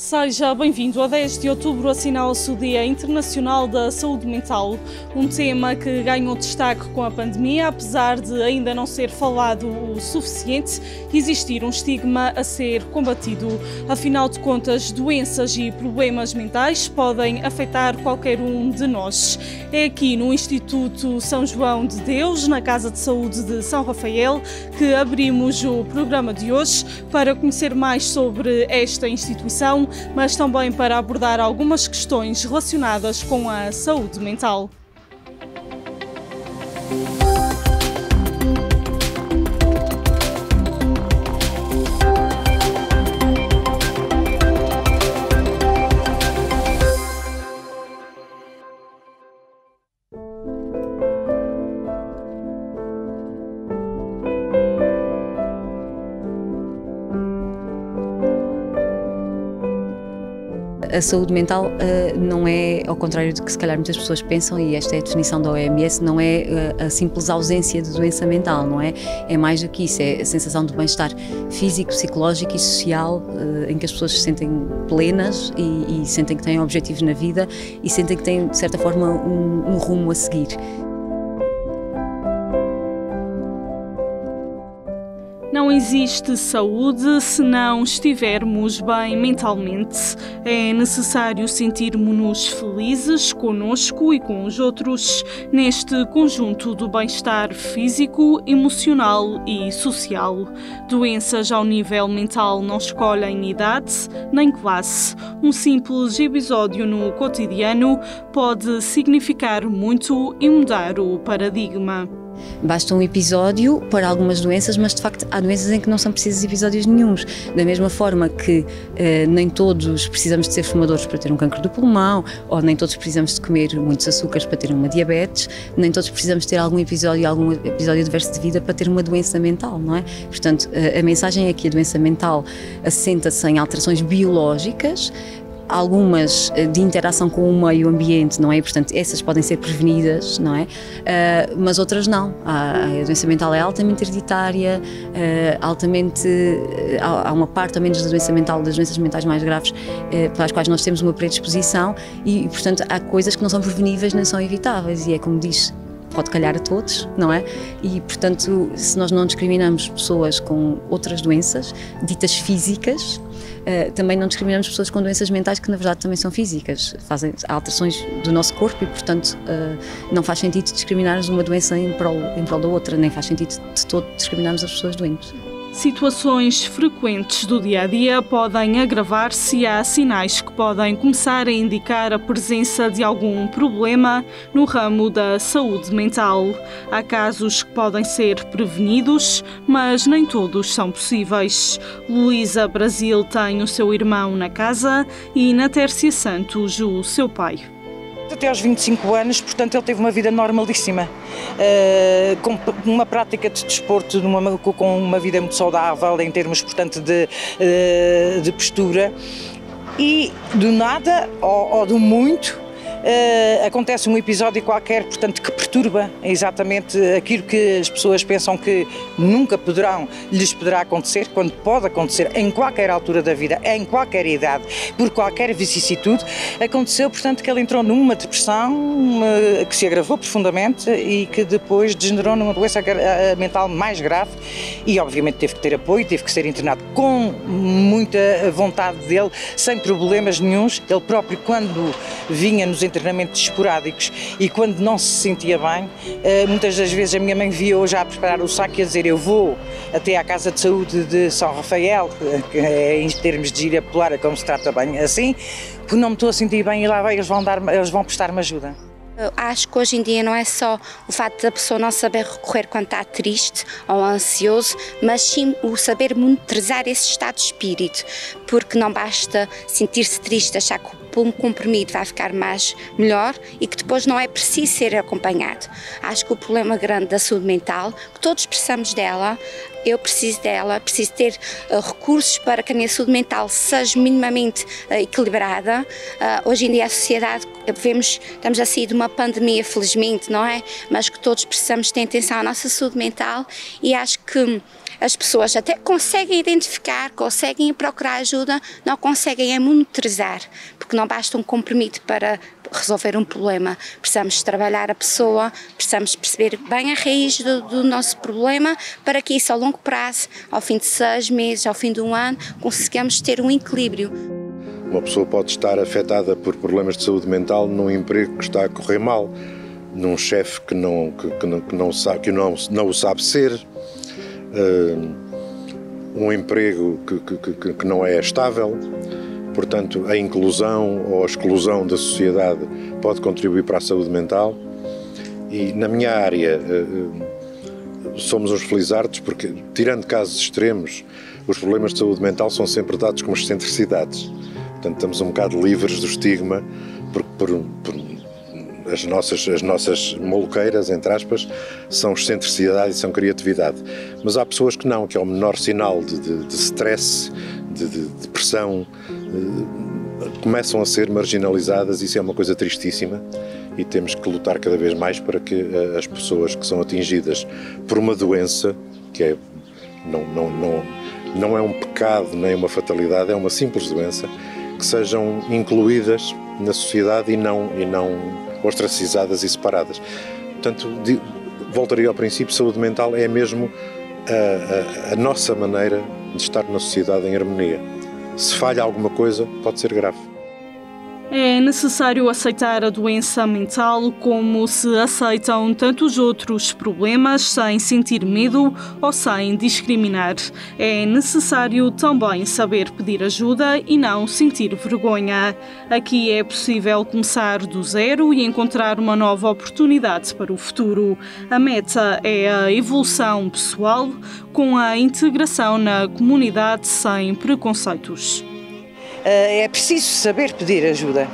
Seja bem-vindo. A 10 de outubro assinala-se o Dia Internacional da Saúde Mental, um tema que ganhou destaque com a pandemia, apesar de ainda não ser falado o suficiente e existir um estigma a ser combatido. Afinal de contas, doenças e problemas mentais podem afetar qualquer um de nós. É aqui no Instituto São João de Deus, na Casa de Saúde de São Rafael, que abrimos o programa de hoje para conhecer mais sobre esta instituição, mas também para abordar algumas questões relacionadas com a saúde mental. A saúde mental não é, ao contrário do que se calhar muitas pessoas pensam, e esta é a definição da OMS, não é a simples ausência de doença mental, não é? É mais do que isso, é a sensação de bem-estar físico, psicológico e social, em que as pessoas se sentem plenas e sentem que têm objetivos na vida e sentem que têm, de certa forma, um rumo a seguir. Não existe saúde se não estivermos bem mentalmente. É necessário sentirmos-nos felizes conosco e com os outros neste conjunto do bem-estar físico, emocional e social. Doenças ao nível mental não escolhem idade nem classe. Um simples episódio no cotidiano pode significar muito e mudar o paradigma. Basta um episódio para algumas doenças, mas de facto há doenças em que não são precisos episódios nenhuns. Da mesma forma que nem todos precisamos de ser fumadores para ter um cancro do pulmão, ou nem todos precisamos de comer muitos açúcares para ter uma diabetes, nem todos precisamos ter algum episódio adverso de vida para ter uma doença mental, não é? Portanto, a mensagem é que a doença mental assenta-se em alterações biológicas, algumas de interação com o meio ambiente, não é? Portanto, essas podem ser prevenidas, não é? Mas outras não. A doença mental é altamente hereditária, há uma parte, ao menos, da doença mental, das doenças mentais mais graves, para as quais nós temos uma predisposição e, portanto, há coisas que não são preveníveis nem são evitáveis e é como diz, pode calhar a todos, não é? E, portanto, se nós não discriminamos pessoas com outras doenças, ditas físicas, também não discriminamos pessoas com doenças mentais que na verdade também são físicas, fazem alterações do nosso corpo e, portanto, não faz sentido discriminarmos uma doença em prol da outra, nem faz sentido de todo discriminarmos as pessoas doentes. Situações frequentes do dia-a-dia podem agravar-se e há sinais que podem começar a indicar a presença de algum problema no ramo da saúde mental. Há casos que podem ser prevenidos, mas nem todos são possíveis. Luísa Brasil tem o seu irmão na casa e Natércia Santos o seu pai. Até aos 25 anos, portanto, ele teve uma vida normalíssima, com uma prática de desporto, com uma vida muito saudável em termos, portanto, de postura, e do nada ou do muito acontece um episódio qualquer, portanto, que perturba exatamente aquilo que as pessoas pensam que nunca lhes poderá acontecer, quando pode acontecer em qualquer altura da vida, em qualquer idade, por qualquer vicissitude. Aconteceu, portanto, que ele entrou numa depressão que se agravou profundamente e que depois degenerou numa doença mental mais grave e, obviamente, teve que ter apoio, teve que ser internado com muita vontade dele, sem problemas nenhuns. Ele próprio, quando vinha nos internamentos esporádicos e quando não se sentia bem, muitas das vezes a minha mãe via-o já a preparar o saco e a dizer: eu vou até à Casa de Saúde de São Rafael, que em termos de gíria popular, como se trata bem assim, porque não me estou a sentir bem e lá vai, eles vão prestar-me ajuda. Eu acho que hoje em dia não é só o facto da pessoa não saber recorrer quando está triste ou ansioso, mas sim o saber monitorizar esse estado de espírito, porque não basta sentir-se triste, achar que um comprimido vai ficar melhor e que depois não é preciso ser acompanhado. Acho que o problema grande da saúde mental, que todos precisamos dela, eu preciso dela, preciso ter recursos para que a minha saúde mental seja minimamente equilibrada. Hoje em dia a sociedade, estamos a sair de uma pandemia, felizmente, não é? Mas que todos precisamos ter atenção à nossa saúde mental, e acho que as pessoas até conseguem identificar, conseguem procurar ajuda, não conseguem monitorizar, porque não basta um comprimido para resolver um problema. Precisamos trabalhar a pessoa, precisamos perceber bem a raiz do nosso problema, para que isso, ao longo prazo, ao fim de 6 meses, ao fim de um ano, consigamos ter um equilíbrio. Uma pessoa pode estar afetada por problemas de saúde mental num emprego que está a correr mal, num chefe que não o sabe ser, um emprego que não é estável. Portanto, a inclusão ou a exclusão da sociedade pode contribuir para a saúde mental. E na minha área somos uns felizardos, porque, tirando casos extremos, os problemas de saúde mental são sempre dados como excentricidades. Portanto, estamos um bocado livres do estigma por as nossas maluqueiras, entre aspas, são excentricidade e são criatividade. Mas há pessoas que não, que é o menor sinal de stress, de depressão, começam a ser marginalizadas. Isso é uma coisa tristíssima, e temos que lutar cada vez mais para que as pessoas que são atingidas por uma doença, que não é um pecado nem uma fatalidade, é uma simples doença, que sejam incluídas na sociedade e não ostracizadas e separadas. Portanto, voltaria ao princípio, saúde mental é mesmo a nossa maneira de estar na sociedade em harmonia. Se falha alguma coisa, pode ser grave. É necessário aceitar a doença mental como se aceitam tantos outros problemas, sem sentir medo ou sem discriminar. É necessário também saber pedir ajuda e não sentir vergonha. Aqui é possível começar do zero e encontrar uma nova oportunidade para o futuro. A meta é a evolução pessoal com a integração na comunidade sem preconceitos. É preciso saber pedir ajuda.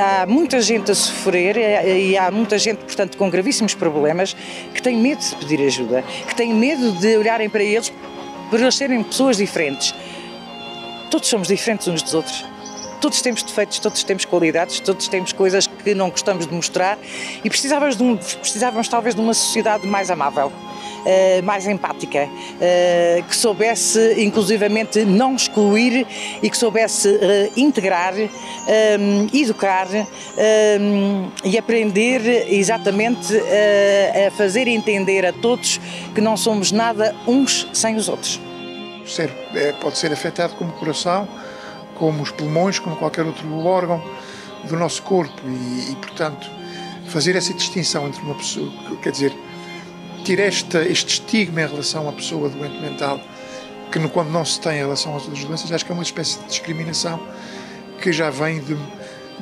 Há muita gente a sofrer e há muita gente, portanto, com gravíssimos problemas, que tem medo de pedir ajuda, que tem medo de olharem para eles por eles serem pessoas diferentes. Todos somos diferentes uns dos outros. Todos temos defeitos, todos temos qualidades, todos temos coisas que não gostamos de mostrar, e precisávamos talvez de uma sociedade mais amável, mais empática, que soubesse inclusivamente não excluir e que soubesse integrar, educar e aprender exatamente a fazer entender a todos que não somos nada uns sem os outros. Pode ser afetado como o coração, como os pulmões, como qualquer outro órgão do nosso corpo, e portanto, fazer essa distinção entre uma pessoa, quer dizer, tirar este estigma em relação à pessoa doente mental, que quando não se tem em relação às outras doenças, acho que é uma espécie de discriminação que já vem de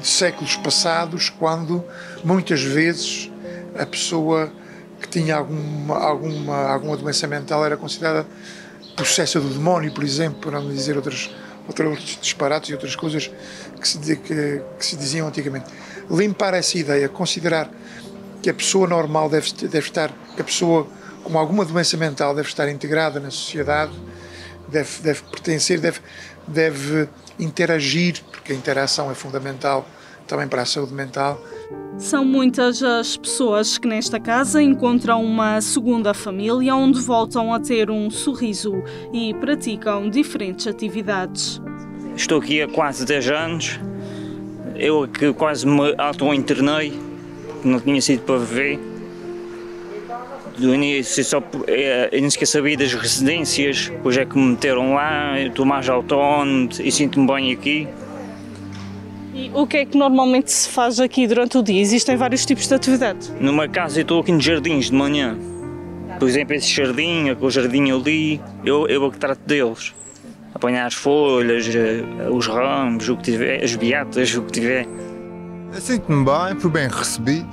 séculos passados, quando muitas vezes a pessoa que tinha alguma doença mental era considerada possessa do demónio, por exemplo, para não dizer outros disparates e outras coisas que se diziam antigamente. Limpar essa ideia, considerar que a pessoa normal deve estar, que a pessoa com alguma doença mental deve estar integrada na sociedade, deve pertencer, deve interagir, porque a interação é fundamental também para a saúde mental. São muitas as pessoas que nesta casa encontram uma segunda família onde voltam a ter um sorriso e praticam diferentes atividades. Estou aqui há quase 10 anos. Eu que quase me auto-internei, não tinha sido para viver. Do início eu nem sequer sabia das residências, depois é que me meteram lá, estou mais autónomo e sinto-me bem aqui. E o que é que normalmente se faz aqui durante o dia? Existem vários tipos de atividades? Numa casa eu estou aqui nos jardins de manhã. Por exemplo, esse jardim, aquele jardim ali, eu que trato deles. Apanhar as folhas, os ramos, o que tiver, as beatas, o que tiver. Eu sinto-me bem, fui bem recebido,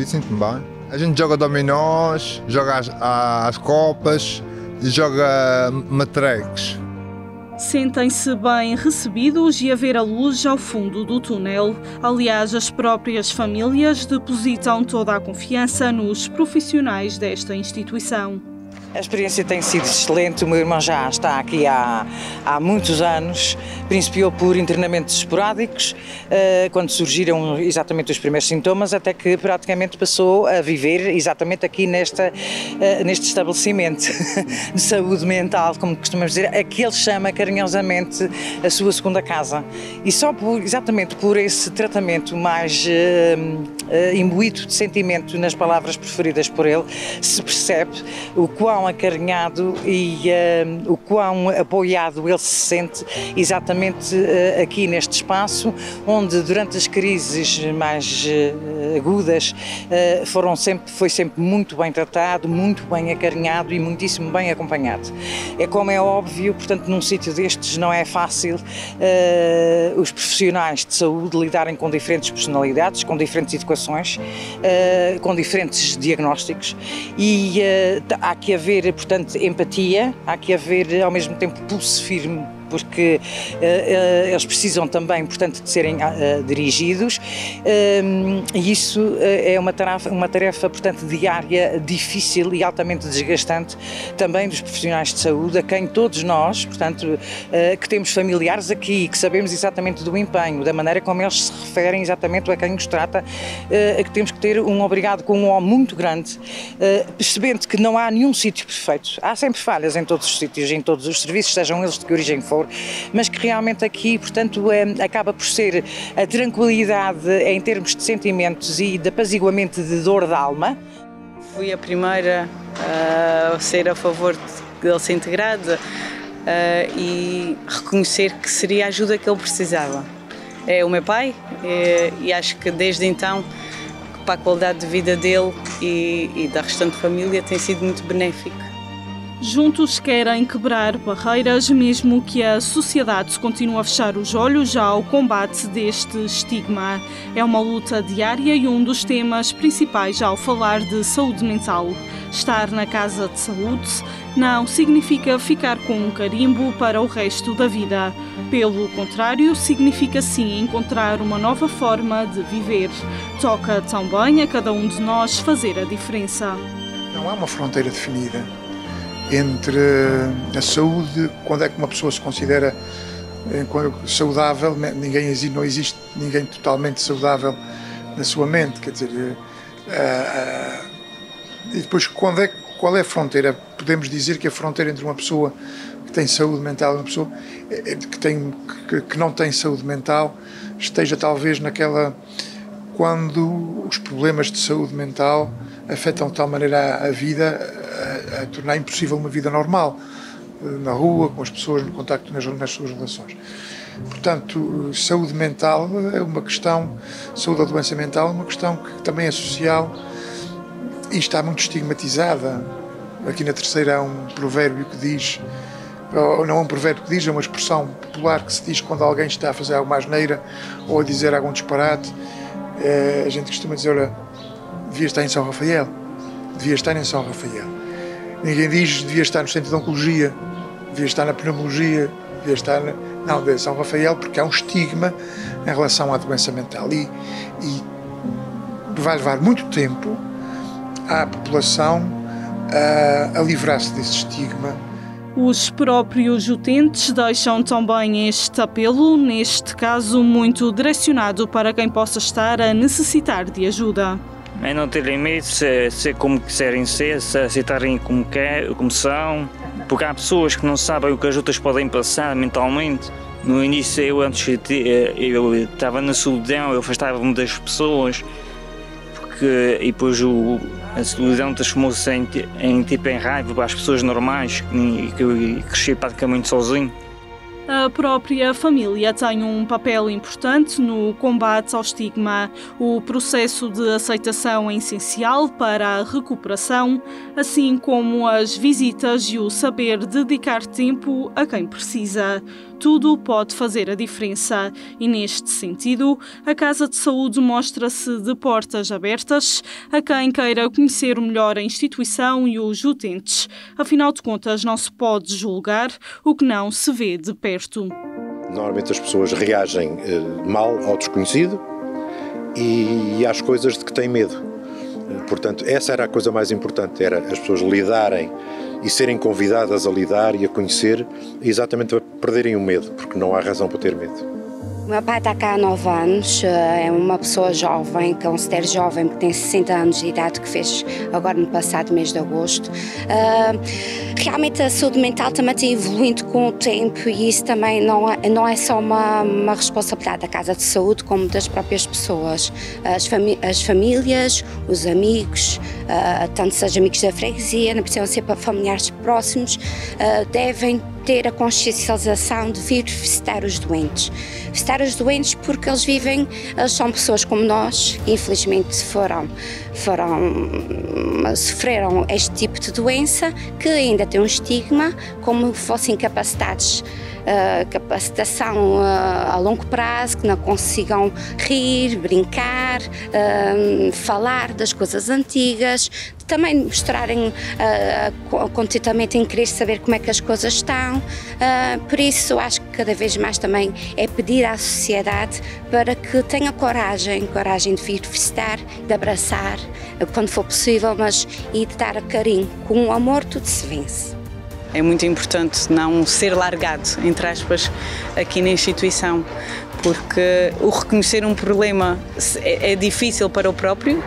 sinto-me bem. A gente joga dominós, joga as copas e joga matrecos. Sentem-se bem recebidos e a ver a luz ao fundo do túnel. Aliás, as próprias famílias depositam toda a confiança nos profissionais desta instituição. A experiência tem sido excelente, o meu irmão já está aqui há muitos anos, principiou por internamentos esporádicos, quando surgiram exatamente os primeiros sintomas, até que praticamente passou a viver exatamente aqui neste estabelecimento de saúde mental, como costumamos dizer, a que ele chama carinhosamente a sua segunda casa. E só exatamente por esse tratamento mais imbuído de sentimento nas palavras preferidas por ele, se percebe o quão acarinhado e o quão apoiado ele se sente exatamente aqui neste espaço, onde durante as crises mais agudas foi sempre muito bem tratado, muito bem acarinhado e muitíssimo bem acompanhado. É como é óbvio, portanto, num sítio destes não é fácil os profissionais de saúde lidarem com diferentes personalidades, com diferentes educações, com diferentes diagnósticos e há que haver, portanto, empatia, há que haver ao mesmo tempo pulso firme, porque eles precisam também, portanto, de serem dirigidos e isso é uma tarefa, portanto, diária, difícil e altamente desgastante também dos profissionais de saúde, a quem todos nós, portanto, que temos familiares aqui, que sabemos exatamente do empenho, da maneira como eles se referem exatamente a quem nos trata, que temos que ter um obrigado com um ó muito grande, percebendo que não há nenhum sítio perfeito, há sempre falhas em todos os sítios, em todos os serviços, sejam eles de que origem for, mas que realmente aqui, portanto, acaba por ser a tranquilidade em termos de sentimentos e de apaziguamento de dor da alma. Fui a primeira a ser a favor de ele ser integrado e reconhecer que seria a ajuda que ele precisava. É o meu pai e acho que desde então, para a qualidade de vida dele e da restante família, tem sido muito benéfico. Juntos querem quebrar barreiras, mesmo que a sociedade continue a fechar os olhos ao combate deste estigma. É uma luta diária e um dos temas principais ao falar de saúde mental. Estar na casa de saúde não significa ficar com um carimbo para o resto da vida. Pelo contrário, significa sim encontrar uma nova forma de viver. Toca também a cada um de nós fazer a diferença. Não há uma fronteira definida entre a saúde, quando é que uma pessoa se considera saudável, não existe ninguém totalmente saudável na sua mente, quer dizer, e depois qual é a fronteira? Podemos dizer que a fronteira entre uma pessoa que tem saúde mental e uma pessoa que não tem saúde mental esteja talvez naquela, quando os problemas de saúde mental afetam de tal maneira a vida a tornar impossível uma vida normal, na rua, com as pessoas, no contacto nas suas relações. Portanto, saúde mental é uma questão, saúde ou doença mental é uma questão que também é social e está muito estigmatizada. Aqui na Terceira há um provérbio que diz, ou não é um provérbio que diz, é uma expressão popular que se diz quando alguém está a fazer alguma asneira ou a dizer algum disparate, a gente costuma dizer, olha, devia estar em São Rafael, devia estar em São Rafael. Ninguém diz devia estar no centro de oncologia, devia estar na pneumologia, devia estar não, de São Rafael, porque há um estigma em relação à doença mental e vai levar muito tempo à população a livrar-se desse estigma. Os próprios utentes deixam também este apelo, neste caso muito direcionado para quem possa estar a necessitar de ajuda. É não terem medo, ser como quiserem ser, se aceitarem como são, porque há pessoas que não sabem o que as outras podem passar mentalmente. No início, eu estava na solidão, eu afastava-me das pessoas, e depois a solidão transformou-se em raiva para as pessoas normais, que eu cresci praticamente sozinho. A própria família tem um papel importante no combate ao estigma. O processo de aceitação é essencial para a recuperação, assim como as visitas e o saber dedicar tempo a quem precisa. Tudo pode fazer a diferença e, neste sentido, a Casa de Saúde mostra-se de portas abertas a quem queira conhecer melhor a instituição e os utentes. Afinal de contas, não se pode julgar o que não se vê de perto. Normalmente as pessoas reagem mal ao desconhecido e às coisas de que têm medo. Portanto, essa era a coisa mais importante, era as pessoas lidarem e serem convidadas a lidar e a conhecer, exatamente para perderem o medo, porque não há razão para ter medo. O meu pai está cá há 9 anos, é uma pessoa jovem, considero jovem, porque tem 60 anos de idade, que fez agora no passado mês de agosto. Realmente a saúde mental também tem evoluindo com o tempo e isso também não é só uma responsabilidade da Casa de Saúde, como das próprias pessoas. As famílias, os amigos, tanto sejam amigos da freguesia, não precisam ser familiares próximos, devem ter a consciencialização de vir visitar os doentes. Visitar os doentes porque eles são pessoas como nós, infelizmente sofreram este tipo de doença, que ainda tem um estigma, como fossem capacitação a longo prazo, que não consigam rir, brincar, falar das coisas antigas, também mostrarem contentamento em querer saber como é que as coisas estão. Por isso, acho que cada vez mais também é pedir à sociedade para que tenha coragem de vir visitar, de abraçar, quando for possível, e de dar carinho. Com o amor tudo se vence. É muito importante não ser largado, entre aspas, aqui na instituição, porque o reconhecer um problema é difícil para o próprio,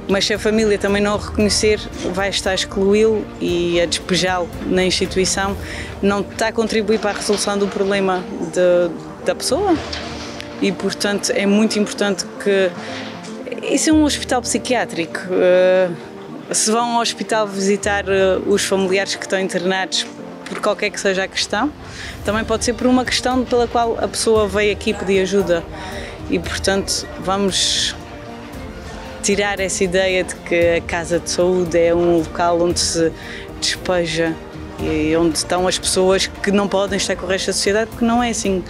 mas se a família também não o reconhecer, vai estar a excluí-lo e a despejá-lo na instituição, não está a contribuir para a resolução do problema da pessoa. E, portanto, é muito importante que... Isso é um hospital psiquiátrico. Se vão ao hospital visitar os familiares que estão internados, por qualquer que seja a questão, também pode ser por uma questão pela qual a pessoa veio aqui pedir ajuda. E, portanto, vamos tirar essa ideia de que a Casa de Saúde é um local onde se despeja e onde estão as pessoas que não podem estar com o resto da sociedade, porque não é assim.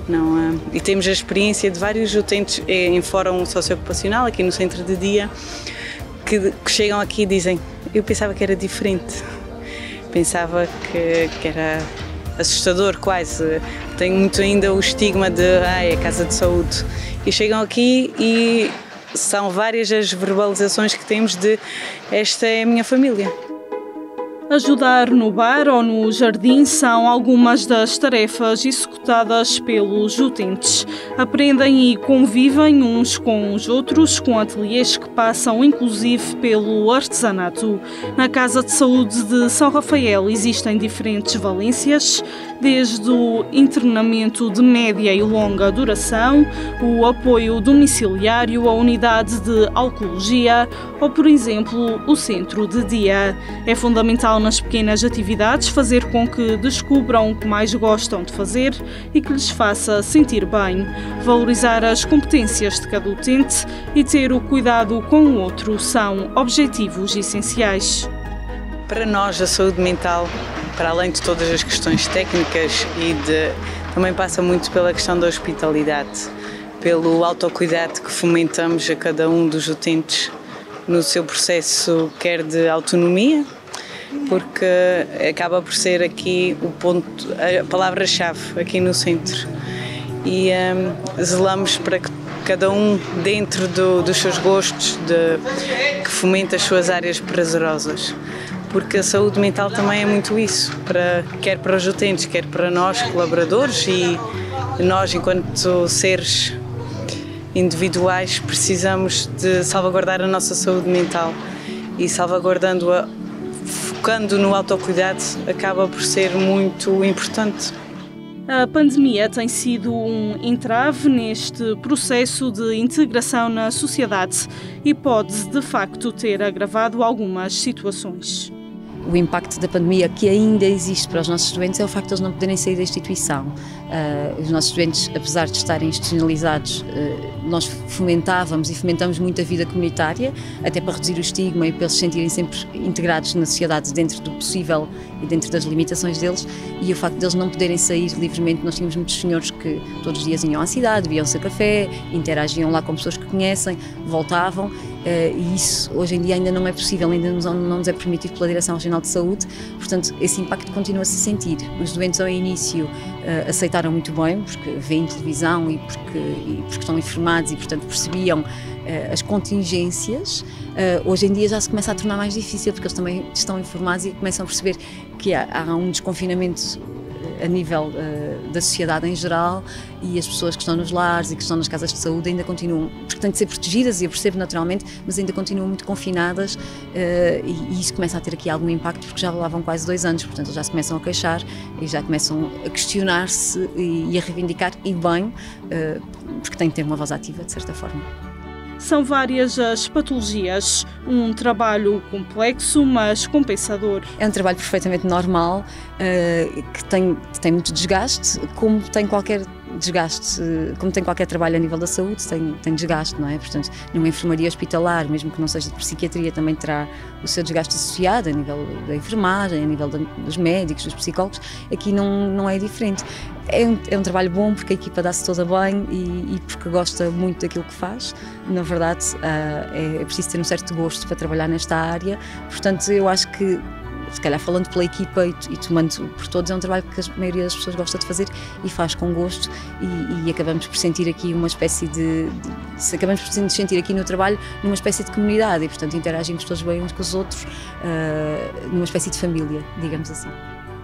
Não, e temos a experiência de vários utentes em fórum socioocupacional, aqui no centro de dia, que chegam aqui e dizem: eu pensava que era diferente, pensava que era assustador quase, tenho muito ainda o estigma de é a Casa de Saúde. E chegam aqui e são várias as verbalizações que temos de esta é a minha família. Ajudar no bar ou no jardim são algumas das tarefas executadas pelos utentes. Aprendem e convivem uns com os outros, com ateliês que passam inclusive pelo artesanato. Na Casa de Saúde de São Rafael existem diferentes valências, desde o internamento de média e longa duração, o apoio domiciliário, a unidade de oncologia ou, por exemplo, o centro de dia. É fundamental nas pequenas atividades fazer com que descubram o que mais gostam de fazer e que lhes faça sentir bem, valorizar as competências de cada utente e ter o cuidado com o outro são objetivos essenciais. Para nós, a saúde mental, para além de todas as questões técnicas também passa muito pela questão da hospitalidade, pelo autocuidado que fomentamos a cada um dos utentes no seu processo, quer de autonomia, porque acaba por ser aqui o ponto, a palavra-chave aqui no centro. E zelamos para que cada um, dentro dos seus gostos, que fomente as suas áreas prazerosas. Porque a saúde mental também é muito isso, quer para os utentes, quer para nós, colaboradores, e nós, enquanto seres individuais, precisamos de salvaguardar a nossa saúde mental, e salvaguardando-a, focando no autocuidado, acaba por ser muito importante. A pandemia tem sido um entrave neste processo de integração na sociedade e pode, de facto, ter agravado algumas situações. O impacto da pandemia que ainda existe para os nossos doentes é o facto de eles não poderem sair da instituição. Os nossos doentes, apesar de estarem institucionalizados, nós fomentamos muito a vida comunitária, até para reduzir o estigma e para eles se sentirem sempre integrados na sociedade dentro do possível e dentro das limitações deles. E o facto de eles não poderem sair livremente, nós tínhamos muitos senhores que todos os dias iam à cidade, bebiam-se a café, interagiam lá com pessoas que conhecem, voltavam. e isso hoje em dia ainda não é possível, ainda não nos é permitido pela Direção Regional de Saúde, portanto esse impacto continua a se sentir. Os doentes ao início aceitaram muito bem, porque veem televisão e porque estão informados e portanto percebiam as contingências. Hoje em dia já se começa a tornar mais difícil, porque eles também estão informados e começam a perceber que há um desconfinamento a nível da sociedade em geral, e as pessoas que estão nos lares e que estão nas casas de saúde ainda continuam, porque têm de ser protegidas, e eu percebo naturalmente, mas ainda continuam muito confinadas, e isso começa a ter aqui algum impacto, porque já lá vão quase 2 anos, portanto eles já se começam a queixar e já começam a questionar-se e a reivindicar, e bem, porque têm de ter uma voz ativa de certa forma. São várias as patologias, um trabalho complexo, mas compensador. É um trabalho perfeitamente normal, que tem muito desgaste, como tem qualquer desgaste, como tem qualquer trabalho a nível da saúde, tem desgaste, não é? Portanto, numa enfermaria hospitalar, mesmo que não seja de psiquiatria, também terá o seu desgaste associado a nível da enfermagem, a nível dos médicos, dos psicólogos. Aqui não é diferente. É um trabalho bom porque a equipa dá-se toda bem e porque gosta muito daquilo que faz. Na verdade, é preciso ter um certo gosto para trabalhar nesta área, portanto eu acho que, se calhar falando pela equipa e tomando por todos, é um trabalho que a maioria das pessoas gosta de fazer e faz com gosto, e acabamos por sentir aqui uma espécie acabamos por sentir aqui no trabalho numa espécie de comunidade, e portanto interagimos todos bem uns com os outros, numa espécie de família, digamos assim.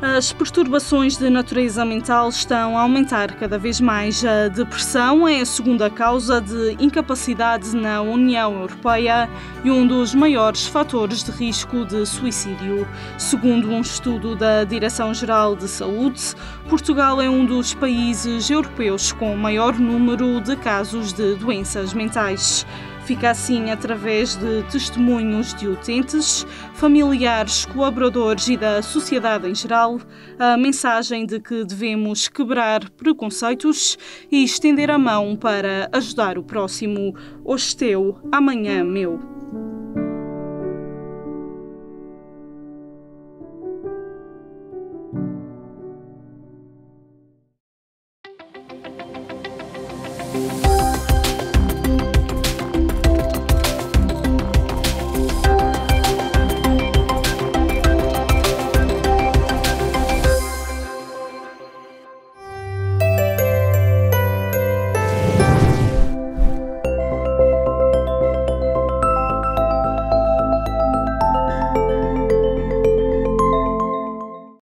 As perturbações de natureza mental estão a aumentar cada vez mais. A depressão é a segunda causa de incapacidade na União Europeia e um dos maiores fatores de risco de suicídio. Segundo um estudo da Direção-Geral de Saúde, Portugal é um dos países europeus com maior número de casos de doenças mentais. Fica assim, através de testemunhos de utentes, familiares, colaboradores e da sociedade em geral, a mensagem de que devemos quebrar preconceitos e estender a mão para ajudar o próximo. Hoje teu, amanhã meu.